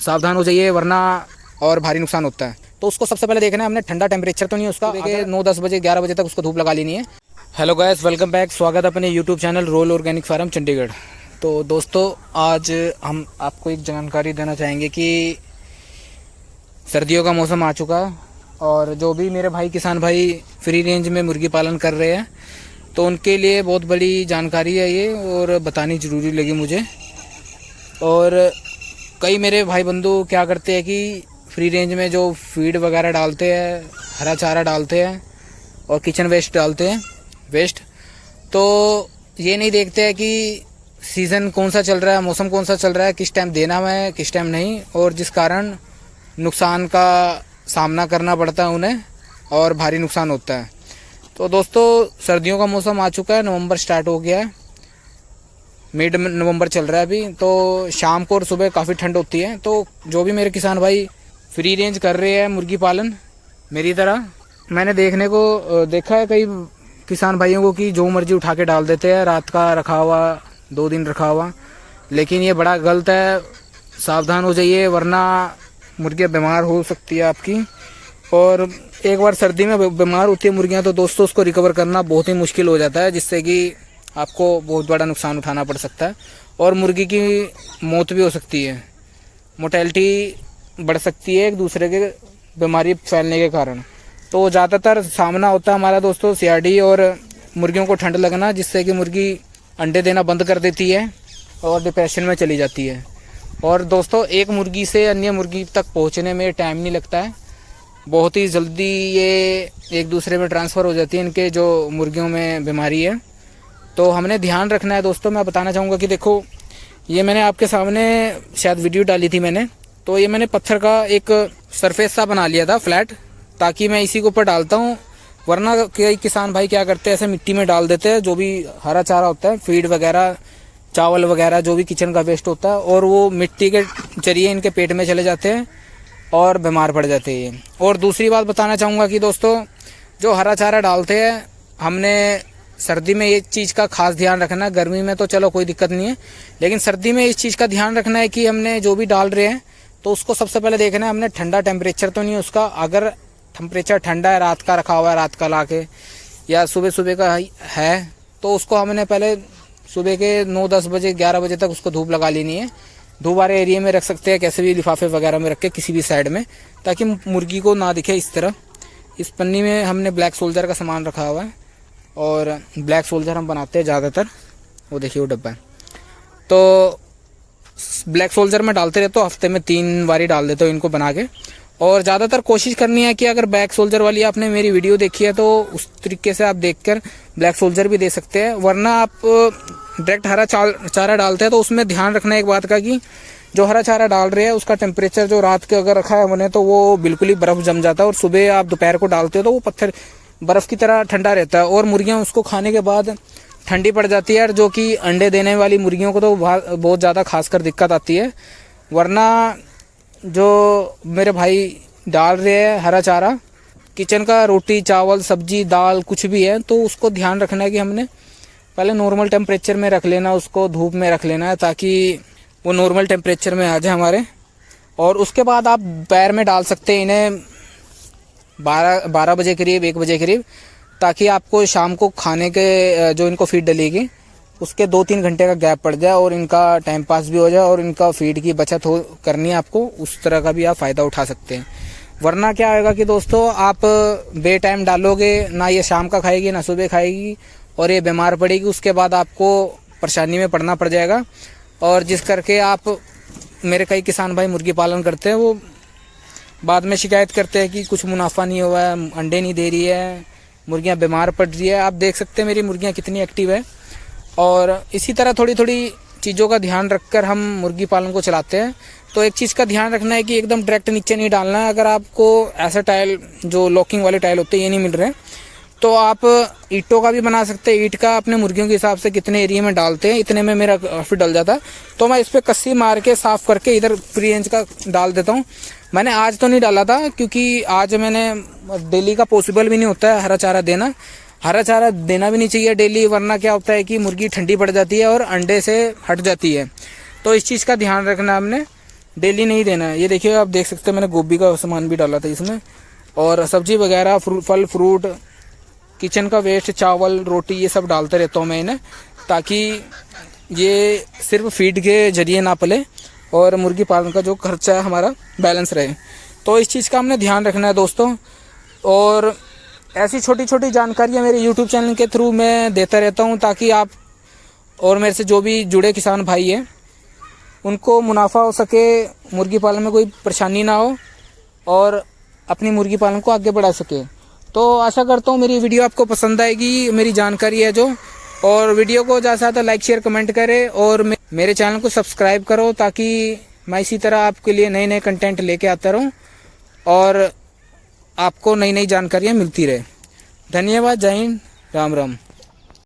सावधान हो जाइए वरना और भारी नुकसान होता है। तो उसको सबसे पहले देखना है हमने ठंडा टेम्परेचर तो नहीं उसका, अगर 9-10 बजे 11 बजे तक उसको धूप लगा लेनी है। हेलो गाइस, वेलकम बैक, स्वागत है अपने YouTube channel roll organic farm Chandigarh. तो दोस्तों आज हम आपको एक जानकारी देना चाहेंगे कि सर्दियों का मौसम आ चुका है और जो भी मेरे भाई किसान भाई फ्री रेंज में मुर्गी पालन कर रहे हैं तो उनके लिए बहुत बड़ी जानकारी है ये और बतानी ज़रूरी लगी मुझे। और कई मेरे भाई बंधु क्या करते हैं कि फ्री रेंज में जो फीड वगैरह डालते हैं, हरा चारा डालते हैं और किचन वेस्ट डालते हैं वेस्ट, तो ये नहीं देखते हैं कि सीज़न कौन सा चल रहा है, मौसम कौन सा चल रहा है, किस टाइम देना है किस टाइम नहीं, और जिस कारण नुकसान का सामना करना पड़ता है उन्हें और भारी नुकसान होता है। तो दोस्तों सर्दियों का मौसम आ चुका है, नवंबर स्टार्ट हो गया है, मिड नवंबर चल रहा है अभी। तो शाम को और सुबह काफ़ी ठंड होती है। तो जो भी मेरे किसान भाई फ्री रेंज कर रहे हैं मुर्गी पालन मेरी तरह, मैंने देखा है कई किसान भाइयों को कि जो मर्जी उठा के डाल देते हैं, रात का रखा हुआ 2 दिन रखा हुआ, लेकिन ये बड़ा गलत है। सावधान हो जाइए वरना मुर्गियाँ बीमार हो सकती है आपकी। और एक बार सर्दी में बीमार होती है मुर्गियाँ तो दोस्तों उसको रिकवर करना बहुत ही मुश्किल हो जाता है, जिससे कि आपको बहुत बड़ा नुकसान उठाना पड़ सकता है और मुर्गी की मौत भी हो सकती है, मोर्टेलिटी बढ़ सकती है एक दूसरे के बीमारी फैलने के कारण। तो ज़्यादातर सामना होता है हमारा दोस्तों सीआरडी और मुर्गियों को ठंड लगना, जिससे कि मुर्गी अंडे देना बंद कर देती है और डिप्रेशन में चली जाती है। और दोस्तों एक मुर्गी से अन्य मुर्गी तक पहुंचने में टाइम नहीं लगता है, बहुत ही जल्दी ये एक दूसरे में ट्रांसफ़र हो जाती है इनके जो मुर्गियों में बीमारी है। तो हमने ध्यान रखना है दोस्तों। मैं बताना चाहूँगा कि देखो ये मैंने आपके सामने शायद वीडियो डाली थी मैंने, तो ये मैंने पत्थर का एक सरफेस सा बना लिया था फ्लैट, ताकि मैं इसी के ऊपर डालता हूँ। वरना कई किसान भाई क्या करते हैं ऐसे मिट्टी में डाल देते हैं जो भी हरा चारा होता है, फीड वगैरह, चावल वगैरह, जो भी किचन का वेस्ट होता है, और वो मिट्टी के जरिए इनके पेट में चले जाते हैं और बीमार पड़ जाते हैं। और दूसरी बात बताना चाहूँगा कि दोस्तों जो हरा चारा डालते हैं हमने सर्दी में ये चीज़ का खास ध्यान रखना है। गर्मी में तो चलो कोई दिक्कत नहीं है, लेकिन सर्दी में इस चीज़ का ध्यान रखना है कि हमने जो भी डाल रहे हैं तो उसको सबसे पहले देखना है हमने ठंडा टेम्परेचर तो नहीं उसका। अगर टेम्परेचर ठंडा है, रात का रखा हुआ है, रात का ला के, या सुबह सुबह का है, तो उसको हमने पहले सुबह के 9-10 बजे 11 बजे तक उसको धूप लगा लेनी है। धूप वाले एरिया में रख सकते हैं, कैसे भी लिफाफे वगैरह में रख के किसी भी साइड में, ताकि मुर्गी को ना दिखे इस तरह। इस पन्नी में हमने ब्लैक सोल्जर का सामान रखा हुआ है और ब्लैक सोल्जर हम बनाते हैं ज़्यादातर, वो देखिए वो डब्बा है। तो ब्लैक सोल्जर में डालते रहते हो, हफ्ते में 3 बारी डाल देते हो इनको बना के। और ज़्यादातर कोशिश करनी है कि अगर ब्लैक सोल्जर वाली आपने मेरी वीडियो देखी है तो उस तरीके से आप देखकर ब्लैक सोल्जर भी दे सकते हैं। वरना आप डायरेक्ट हरा चारा डालते हैं तो उसमें ध्यान रखना एक बात का कि जो हरा चारा डाल रहे हैं उसका टेम्परेचर जो रात के अगर रखा है हमने तो वो बिल्कुल ही बर्फ़ जम जाता है, और सुबह आप दोपहर को डालते हो तो वो पत्थर बर्फ़ की तरह ठंडा रहता है और मुर्गियाँ उसको खाने के बाद ठंडी पड़ जाती है, और जो कि अंडे देने वाली मुर्गियों को तो बहुत ज़्यादा खासकर दिक्कत आती है। वरना जो मेरे भाई डाल रहे हैं हरा चारा, किचन का रोटी चावल सब्जी दाल कुछ भी है, तो उसको ध्यान रखना है कि हमने पहले नॉर्मल टेम्परेचर में रख लेना, उसको धूप में रख लेना है ताकि वो नॉर्मल टेम्परेचर में आ जाए हमारे। और उसके बाद आप पैर में डाल सकते हैं इन्हें 12 बजे करीब 1 बजे करीब, ताकि आपको शाम को खाने के जो इनको फीड डलेगी उसके 2-3 घंटे का गैप पड़ जाए और इनका टाइम पास भी हो जाए और इनका फीड की बचत हो करनी है आपको, उस तरह का भी आप फ़ायदा उठा सकते हैं। वरना क्या होगा कि दोस्तों आप बे टाइम डालोगे, ना ये शाम का खाएगी ना सुबह खाएगी, और ये बीमार पड़ेगी, उसके बाद आपको परेशानी में पड़ना पड़ जाएगा। और जिस करके आप मेरे कई किसान भाई मुर्गी पालन करते हैं वो बाद में शिकायत करते हैं कि कुछ मुनाफा नहीं हुआ है, अंडे नहीं दे रही है, मुर्गियाँ बीमार पड़ रही है। आप देख सकते हैं मेरी मुर्गियाँ कितनी एक्टिव है। और इसी तरह थोड़ी थोड़ी चीज़ों का ध्यान रखकर हम मुर्गी पालन को चलाते हैं। तो एक चीज़ का ध्यान रखना है कि एकदम डायरेक्ट नीचे नहीं डालना है। अगर आपको ऐसा टाइल जो लॉकिंग वाले टाइल होते हैं ये नहीं मिल रहे हैं तो आप ईंटों का भी बना सकते हैं। ईंट का अपने मुर्गियों के हिसाब से कितने एरिया में डालते हैं, इतने में मेरा काफ़ी डल जाता है, तो मैं इस पर कस्सी मार के साफ़ करके इधर फ्री रेंज का डाल देता हूँ। मैंने आज तो नहीं डाला था क्योंकि आज मैंने डेली का पॉसिबल भी नहीं होता है हरा चारा देना। हरा चारा देना भी नहीं चाहिए डेली, वरना क्या होता है कि मुर्गी ठंडी पड़ जाती है और अंडे से हट जाती है। तो इस चीज़ का ध्यान रखना हमने। डेली नहीं देना है। ये देखिए आप देख सकते हैं मैंने गोभी का सामान भी डाला था इसमें, और सब्जी वगैरह फल फ्रूट, किचन का वेस्ट, चावल रोटी ये सब डालते रहता हूँ मैं इन्हें, ताकि ये सिर्फ फीड के जरिए ना पले और मुर्गी पालन का जो खर्चा है हमारा बैलेंस रहे। तो इस चीज़ का हमने ध्यान रखना है दोस्तों। और ऐसी छोटी छोटी जानकारियाँ मेरे यूट्यूब चैनल के थ्रू मैं देता रहता हूँ, ताकि आप और मेरे से जो भी जुड़े किसान भाई हैं उनको मुनाफा हो सके, मुर्गी पालन में कोई परेशानी ना हो और अपनी मुर्गी पालन को आगे बढ़ा सके। तो आशा करता हूँ मेरी वीडियो आपको पसंद आएगी, मेरी जानकारी है जो। और वीडियो को ज़्यादा से ज़्यादा लाइक शेयर कमेंट करें और मेरे चैनल को सब्सक्राइब करो, ताकि मैं इसी तरह आपके लिए नए नए कंटेंट लेके आता रहूँ और आपको नई नई जानकारियाँ मिलती रहे। धन्यवाद, जय हिंद, राम राम।